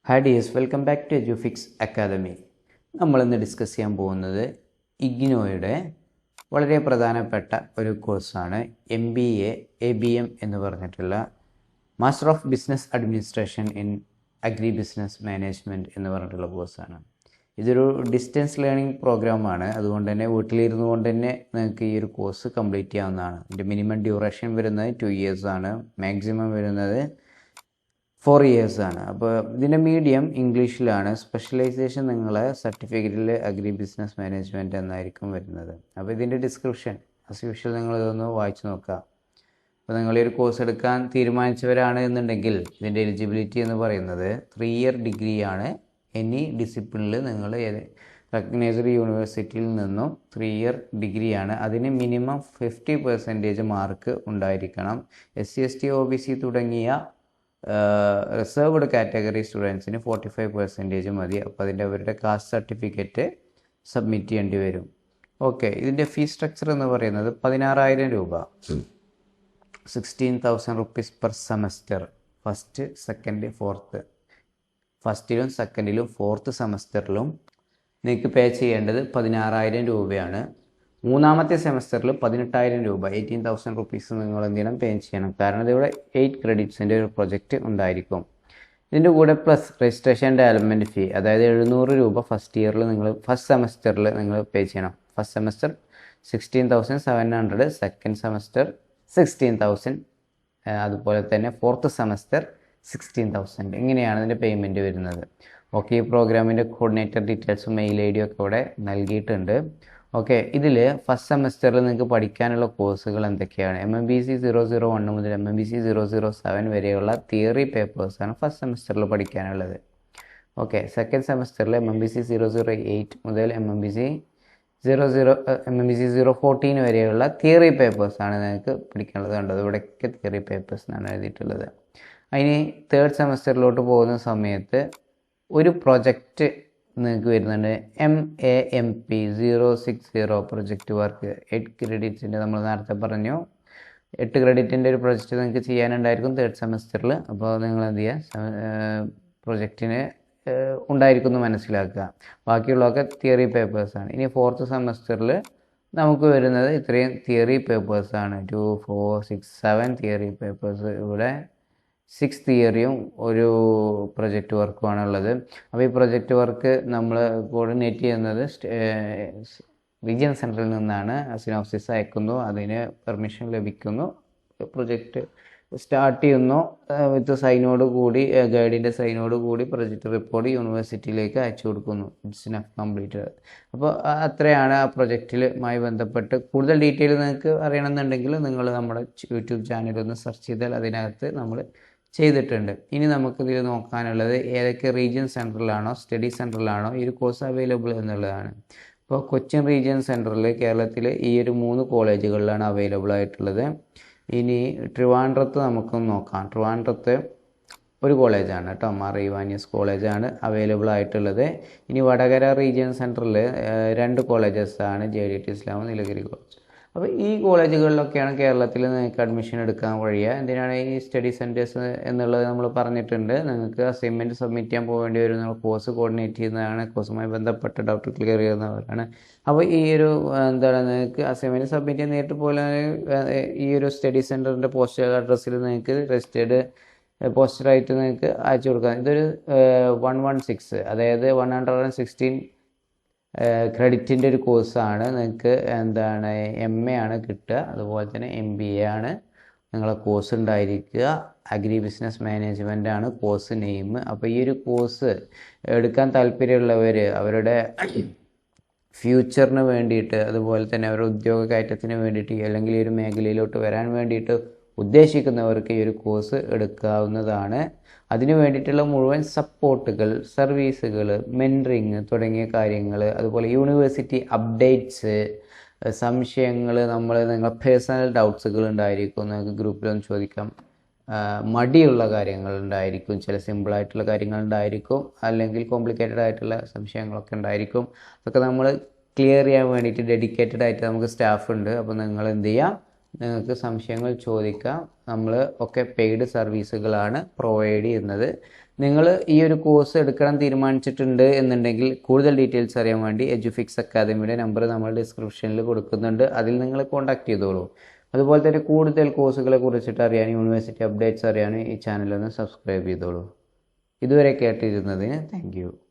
Hi dears, welcome back to EduFix Academy. നമ്മളിന്ന് discuss ചെയ്യാൻ പോകുന്നത് ഇഗ്നോയുടെ വളരെ പ്രധാനപ്പെട്ട ഒരു കോഴ്സാണ് MBA ABM എന്ന് പറഞ്ഞിട്ടുള്ള master of business administration in agri business management എന്ന് പറഞ്ഞിട്ടുള്ള കോഴ്സാണ്. ഇതൊരു ഡിസ്റ്റൻസ് ലേണിംഗ് പ്രോഗ്രാമാണ്. അതുകൊണ്ട് തന്നെ വീട്ടിലിരുന്നു കൊണ്ട് തന്നെ നിങ്ങൾക്ക് ഈ ഒരു കോഴ്സ് കംപ്ലീറ്റ് ചെയ്യാവുന്നതാണ്. ഇതിൻ്റെ മിനിമം ഡ്യൂറേഷൻ വരുന്നത് 2 years ആണ്, മാക്സിമം വരുന്നത് 4 years ആണ്. അപ്പോൾ ഇതിൻ്റെ മീഡിയം ഇംഗ്ലീഷിലാണ്. സ്പെഷ്യലൈസേഷൻ നിങ്ങളെ സർട്ടിഫിക്കറ്റിൽ അഗ്രി ബിസിനസ് മാനേജ്മെൻറ്റ് എന്നായിരിക്കും വരുന്നത്. അപ്പോൾ ഇതിൻ്റെ ഡിസ്ക്രിപ്ഷൻ ആസ് യൂഷ്വൽ നിങ്ങളിതൊന്ന് വായിച്ച് നോക്കുക. അപ്പോൾ നിങ്ങൾ ഈ ഒരു കോഴ്സ് എടുക്കാൻ തീരുമാനിച്ചവരാണ് എന്നുണ്ടെങ്കിൽ ഇതിൻ്റെ എലിജിബിലിറ്റി എന്ന് പറയുന്നത് 3 year ഡിഗ്രിയാണ്. എനി ഡിസിപ്ലിനിൽ നിങ്ങൾ റെക്കഗ്നൈസ്ഡ് യൂണിവേഴ്സിറ്റിയിൽ നിന്നും 3 year ഡിഗ്രിയാണ്. അതിന് മിനിമം 50% മാർക്ക് ഉണ്ടായിരിക്കണം. SC ST OBC തുടങ്ങിയ റിസർവ്ഡ് കാറ്റഗറി സ്റ്റുഡൻസിന് 45% മതി. അപ്പോൾ അതിൻ്റെ അവരുടെ കാസ്റ്റ് സർട്ടിഫിക്കറ്റ് സബ്മിറ്റ് ചെയ്യേണ്ടി വരും. ഓക്കെ, ഇതിൻ്റെ ഫീസ് സ്ട്രക്ചർ എന്ന് പറയുന്നത് 16,000 രൂപ, 16,000 rupees per semester. First, second, fourth, ഫസ്റ്റിലും സെക്കൻഡിലും ഫോർത്ത് സെമസ്റ്ററിലും നിങ്ങൾക്ക് പേ ചെയ്യേണ്ടത് 16,000 രൂപയാണ്. മൂന്നാമത്തെ സെമസ്റ്ററിൽ 18,000 രൂപ, 18,000 rupees നിങ്ങൾ എന്തെങ്കിലും പേ ചെയ്യണം. കാരണം ഇതിവിടെ 8 creditsൻ്റെ ഒരു പ്രൊജക്റ്റ് ഉണ്ടായിരിക്കും. ഇതിൻ്റെ കൂടെ പ്ലസ് രജിസ്ട്രേഷൻ ഡെവലപ്മെൻറ്റ് ഫീ, അതായത് 700 രൂപ ഫസ്റ്റ് ഇയറിൽ നിങ്ങൾ ഫസ്റ്റ് സെമസ്റ്ററിൽ നിങ്ങൾ പേ ചെയ്യണം. ഫസ്റ്റ് സെമസ്റ്റർ 16,700, സെക്കൻഡ് സെമസ്റ്റർ 16,000, അതുപോലെ തന്നെ ഫോർത്ത് സെമസ്റ്റർ 16,000. ഇങ്ങനെയാണ് ഇതിൻ്റെ പേയ്മെൻറ്റ് വരുന്നത്. ഓക്കെ, ഈ പ്രോഗ്രാമിൻ്റെ കോർഡിനേറ്റർ ഡീറ്റെയിൽസും മെയിൽ ID ഒക്കെ ഇവിടെ നൽകിയിട്ടുണ്ട്. ഓക്കെ, ഇതിൽ ഫസ്റ്റ് സെമസ്റ്ററിൽ നിങ്ങൾക്ക് പഠിക്കാനുള്ള കോഴ്സുകൾ എന്തൊക്കെയാണ്? MMBC 001 മുതൽ MMBC 007 വരെയുള്ള തിയറി പേപ്പേഴ്സാണ് ഫസ്റ്റ് സെമസ്റ്ററിൽ പഠിക്കാനുള്ളത്. ഓക്കെ, സെക്കൻഡ് സെമസ്റ്ററിൽ MMBC 008 മുതൽ MMBC 014 വരെയുള്ള തിയറി പേപ്പേഴ്സാണ് നിങ്ങൾക്ക് പഠിക്കാനുള്ളത്. കണ്ടത് ഇവിടെയൊക്കെ തിയറി പേപ്പേഴ്സ് എന്നാണ് എഴുതിയിട്ടുള്ളത്. അതിന് തേർഡ് സെമസ്റ്ററിലോട്ട് പോകുന്ന സമയത്ത് ഒരു പ്രൊജക്റ്റ് നിങ്ങൾക്ക് വരുന്നുണ്ട്. MAMP 060 project work 8 ക്രെഡിറ്റ്സിൻ്റെ. നമ്മൾ നേരത്തെ പറഞ്ഞു 8 ക്രെഡിറ്റിൻ്റെ ഒരു പ്രൊജക്റ്റ് നിങ്ങൾക്ക് ചെയ്യാനുണ്ടായിരിക്കും തേർഡ് സെമസ്റ്ററിൽ. അപ്പോൾ നിങ്ങൾ എന്ത് ചെയ്യുക, പ്രൊജക്റ്റിന് ഉണ്ടായിരിക്കും എന്ന് മനസ്സിലാക്കുക. ബാക്കിയുള്ളതൊക്കെ തിയറി പേപ്പേഴ്സാണ്. ഇനി ഫോർത്ത് സെമസ്റ്ററിൽ നമുക്ക് വരുന്നത് ഇത്രയും തിയറി പേപ്പേഴ്സാണ്. 2, 4, 6, 7 theory papers. ഇവിടെ 6 തിയറിയും ഒരു പ്രൊജക്റ്റ് വർക്കുമാണ് ഉള്ളത്. അപ്പോൾ ഈ പ്രൊജക്റ്റ് വർക്ക് നമ്മൾ കോർഡിനേറ്റ് ചെയ്യുന്നത് റീജിയൻ സെൻറ്ററിൽ നിന്നാണ്. സിനോപ്സിസ് അയക്കുന്നു, അതിന് പെർമിഷൻ ലഭിക്കുന്നു, പ്രൊജക്റ്റ് സ്റ്റാർട്ട് ചെയ്യുന്നു. വിത്ത് സൈനോട് കൂടി, ഗൈഡിൻ്റെ സൈനോട് കൂടി പ്രൊജക്റ്റ് റിപ്പോർട്ട് യൂണിവേഴ്സിറ്റിയിലേക്ക് അയച്ചു കൊടുക്കുന്നു. It's enough completed. അപ്പോൾ അത്രയാണ് ആ പ്രൊജക്റ്റിലുമായി ബന്ധപ്പെട്ട്. കൂടുതൽ ഡീറ്റെയിൽ നിങ്ങൾക്ക് അറിയണമെന്നുണ്ടെങ്കിൽ നിങ്ങൾ നമ്മുടെ യൂട്യൂബ് ചാനലൊന്ന് സെർച്ച് ചെയ്താൽ അതിനകത്ത് നമ്മൾ ചെയ്തിട്ടുണ്ട്. ഇനി നമുക്കിതിൽ നോക്കാനുള്ളത് ഏതൊക്കെ റീജിയൻ സെൻറ്ററിലാണോ സ്റ്റഡി സെൻറ്ററിലാണോ ഈ ഒരു കോഴ്സ് അവൈലബിൾ എന്നുള്ളതാണ്. അപ്പോൾ കൊച്ചിൻ റീജിയൻ സെൻറ്ററിൽ കേരളത്തിൽ ഈ ഒരു 3 കോളേജുകളിലാണ് അവൈലബിൾ ആയിട്ടുള്ളത്. ഇനി ട്രിവാൻഡ്രത്ത് നമുക്കൊന്ന് നോക്കാം. ട്രിവാൻഡ്രത്ത് ഒരു കോളേജാണ് കേട്ടോ, മാർ ഇവാനിയസ് കോളേജാണ് അവൈലബിൾ ആയിട്ടുള്ളത്. ഇനി വടകര റീജിയൻ സെൻറ്ററിൽ 2 കോളേജസാണ്, JDT ഇസ്ലാം, നീലഗിരി കോളേജ്. അപ്പോൾ ഈ കോളേജുകളിലൊക്കെയാണ് കേരളത്തിൽ നിങ്ങൾക്ക് അഡ്മിഷൻ എടുക്കാൻ കഴിയുക. എന്തിനാണ് ഈ സ്റ്റഡി സെൻറ്റേഴ്സ് എന്നുള്ളത് നമ്മൾ പറഞ്ഞിട്ടുണ്ട്. നിങ്ങൾക്ക് അസൈൻമെൻറ്റ് സബ്മിറ്റ് ചെയ്യാൻ പോകേണ്ടി വരും. നിങ്ങൾ കോഴ്സ് കോർഡിനേറ്റ് ചെയ്യുന്നതാണ്, കോഴ്സുമായി ബന്ധപ്പെട്ട ഡൗട്ട് ക്ലിയർ ചെയ്യുന്നവരാണ്. അപ്പോൾ ഈ ഒരു നിങ്ങൾക്ക് അസൈൻമെൻറ്റ് സബ്മിറ്റ് ചെയ്യാൻ നേരിട്ട് പോലെ ഈ ഒരു സ്റ്റഡി സെൻറ്ററിൻ്റെ പോസ്റ്റൽ അഡ്രസ്സിൽ നിങ്ങൾക്ക് രജിസ്റ്റേർഡ് പോസ്റ്ററായിട്ട് നിങ്ങൾക്ക് അയച്ചു കൊടുക്കാം. ഇതൊരു 116, അതായത് 116 ക്രെഡിറ്റിൻ്റെ ഒരു കോഴ്സാണ്. നിങ്ങൾക്ക് MA ആണ് കിട്ടുക. അതുപോലെ തന്നെ MBA ആണ് നിങ്ങളെ കോഴ്സ് ഉണ്ടായിരിക്കുക. അഗ്രി ബിസിനസ് മാനേജ്മെൻ്റ് ആണ് കോഴ്സ് നെയിം. അപ്പോൾ ഈ ഒരു കോഴ്സ് എടുക്കാൻ താല്പര്യമുള്ളവർ അവരുടെ ഫ്യൂച്ചറിന് വേണ്ടിയിട്ട്, അതുപോലെ തന്നെ അവരുടെ ഉദ്യോഗ കയറ്റത്തിന് വേണ്ടിയിട്ട്, അല്ലെങ്കിൽ ഈ ഒരു മേഖലയിലോട്ട് വരാൻ വേണ്ടിയിട്ട് ഉദ്ദേശിക്കുന്നവർക്ക് ഈ ഒരു കോഴ്സ് എടുക്കാവുന്നതാണ്. അതിനു വേണ്ടിയിട്ടുള്ള മുഴുവൻ സപ്പോർട്ടുകൾ, സർവീസുകൾ, മെൻറ്ററിങ് തുടങ്ങിയ കാര്യങ്ങൾ, അതുപോലെ യൂണിവേഴ്സിറ്റി അപ്ഡേറ്റ്സ്, സംശയങ്ങൾ, നിങ്ങളുടെ പേഴ്സണൽ ഡൗട്ട്സുകൾ ഉണ്ടായിരിക്കും. നിങ്ങൾക്ക് ഗ്രൂപ്പിലൊന്ന് ചോദിക്കാം. മടിയുള്ള കാര്യങ്ങൾ ഉണ്ടായിരിക്കും, ചില സിമ്പിളായിട്ടുള്ള കാര്യങ്ങൾ ഉണ്ടായിരിക്കും, അല്ലെങ്കിൽ കോംപ്ലിക്കേറ്റഡ് ആയിട്ടുള്ള സംശയങ്ങളൊക്കെ ഉണ്ടായിരിക്കും. അതൊക്കെ നമ്മൾ ക്ലിയർ ചെയ്യാൻ വേണ്ടിയിട്ട് ഡെഡിക്കേറ്റഡ് ആയിട്ട് നമുക്ക് സ്റ്റാഫ് ഉണ്ട്. അപ്പോൾ നിങ്ങൾ എന്ത് ചെയ്യാം, നിങ്ങൾക്ക് സംശയങ്ങൾ ചോദിക്കാം. നമ്മൾ ഒക്കെ പെയ്ഡ് സർവീസുകളാണ് പ്രൊവൈഡ് ചെയ്യുന്നത്. നിങ്ങൾ ഈ ഒരു കോഴ്സ് എടുക്കണം തീരുമാനിച്ചിട്ടുണ്ട് എന്നുണ്ടെങ്കിൽ കൂടുതൽ ഡീറ്റെയിൽസ് അറിയാൻ വേണ്ടി എഡ്യൂഫിക്സ് അക്കാദമിയുടെ നമ്പർ നമ്മൾ ഡിസ്ക്രിപ്ഷനിൽ കൊടുക്കുന്നുണ്ട്. അതിൽ നിങ്ങൾ കോൺടാക്ട് ചെയ്തോളൂ. അതുപോലെ തന്നെ കൂടുതൽ കോഴ്സുകളെ കുറിച്ചിട്ട് അറിയാൻ, യൂണിവേഴ്സിറ്റി അപ്ഡേറ്റ്സ് അറിയാൻ ഈ ചാനലൊന്ന് സബ്സ്ക്രൈബ് ചെയ്തോളൂ. ഇതുവരെ കേട്ടിരുന്നതിന് താങ്ക് യു.